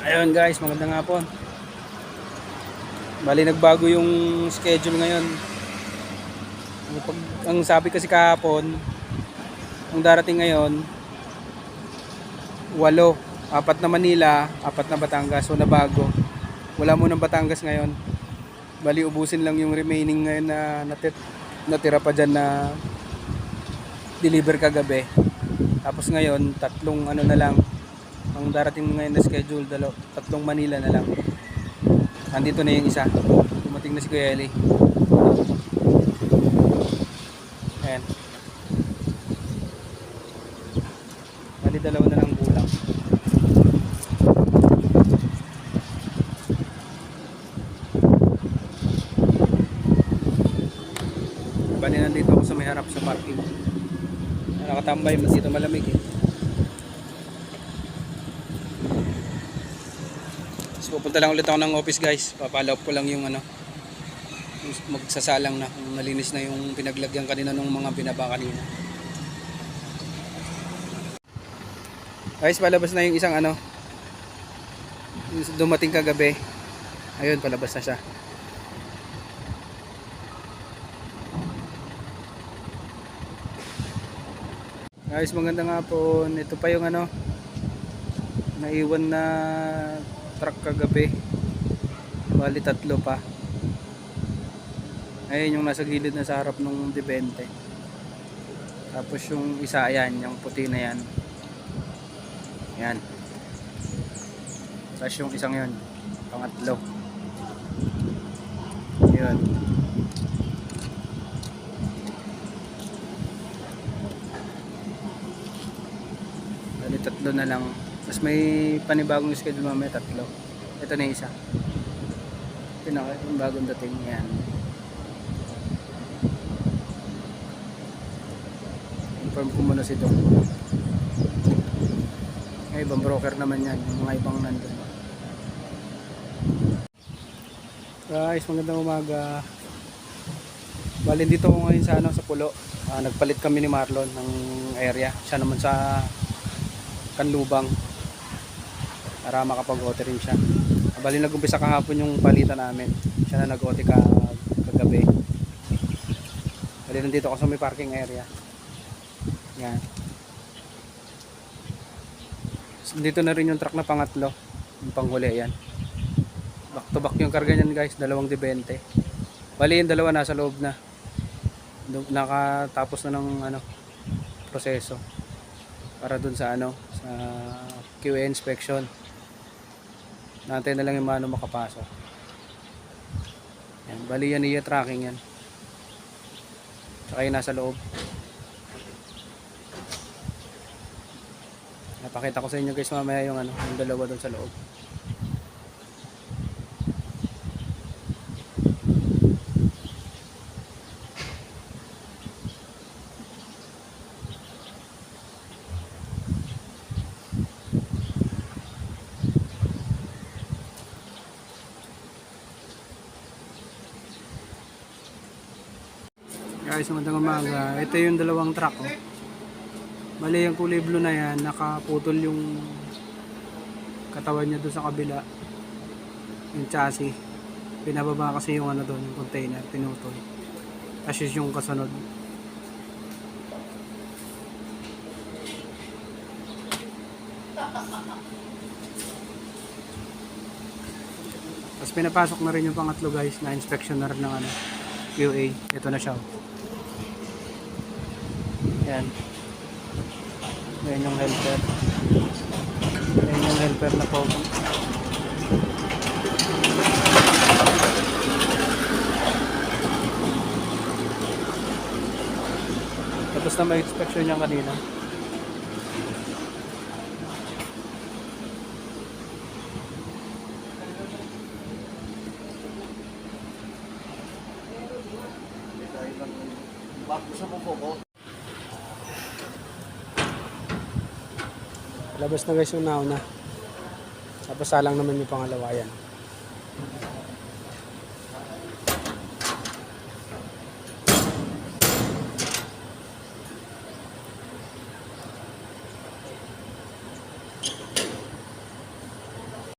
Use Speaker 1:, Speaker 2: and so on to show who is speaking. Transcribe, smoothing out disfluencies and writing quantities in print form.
Speaker 1: Ayun guys, magandang hapon. Bali nagbago yung schedule ngayon. Ang sabi kasi kahapon, ang darating ngayon, 8, 4 na Manila, 4 na Batangas, so nabago. Wala mo ng Batangas ngayon. Bali ubusin lang yung remaining ngayon na natira pa dyan na deliver kagabi. Tapos ngayon, 3 ano na lang. Ang darating ngayon na schedule, 3 Manila na lang. Nandito na yung isa. Dumating na si Kuya Eli. Ayan. Bali 2 na lang kulang. Bali nandito ako sa may harap sa parking. Nakatambay, dito malamig eh. Pupunta lang ulit ako ng office guys. Papalaw ko lang yung magsasalang na kung nalinis na yung pinaglagyan kanina ng mga binaba kanina. Guys, palabas na yung isang yung dumating kagabi. Ayun, palabas na siya. Guys, maganda nga po. Ito pa yung naiwan na truck kagabi. Bali 3 pa. Ayun yung nasa gilid na sa harap ng D20. Tapos yung isa, ayan, yung puti na yan. Yan. Tapos yung isang yun, pangatlo. Yun. Bali 3 na lang. Tapos may panibagong schedule mamaya 3. Ito na yung isa. Ito na yung bagong dating. Yan. Inform ko muna si Doc. May ibang broker naman yan. Yung mga ibang nandun. Guys, magandang umaga. Bali dito ko ngayon sa Pulo. Nagpalit kami ni Marlon ng area. Siya naman sa Kanlubang. Para makapag-OT rin siya. Bali nag-umpisa kahapon yung palitan namin. Siya na nag-OT kagabi. Bali nandito ako sa may parking area. Yan. So, dito na rin yung truck na pangatlo. Yung panghuli yan. Back to back yung karga niyan guys. 2 D20. Bali yung 2 nasa loob na. Nakatapos na ng proseso. Para dun sa sa QA inspection. Natin na lang yung mano makapasok. Yan, bali yan iya tracking yan. Tsaka yung nasa loob. Napakita ko sa inyo guys mamaya yung yung 2 doon sa loob. Guys, magandang umaga. Ito yung 2 truck. Bali yung kulay blue na yan, nakaputol yung katawan niya doon sa kabila. Yung chassis. Pinababa kasi yung doon, yung container, pinutol. Tapos yung kasunod. Tapos pinapasok na rin yung pangatlo guys, na inspection na rin ng QA. Ito na siya. Yan. Yan yung helper. Yan yung helper na po. Tapos na may inspection niya kanina. Labas na guys yung nauna. Tapos salang naman yung pangalawa yan.